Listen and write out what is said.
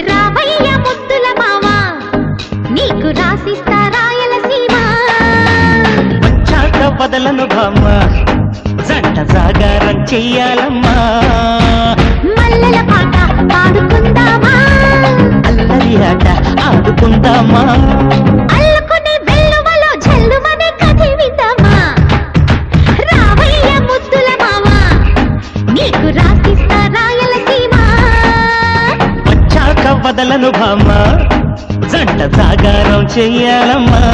రావయ్య ముద్దుల మావా నీకు రాసిస్తా రాయలసీమ వచ్చాక వదలను బామ్మ జంట జాగారం చెయ్యాలమ్మా మల్లెల పాట పాడుకుందామా అల్లరి ఆట ఆడుకుందామా అల్లుకుని వెల్లువలో జల్లుమనే కదివిద్దామా రావయ్య ముద్దుల మావా నీకు రాసిస్తా రాయలసీమ వచ్చాక వదలను బామ్మ జంట జాగారం చెయ్యాలమ్మా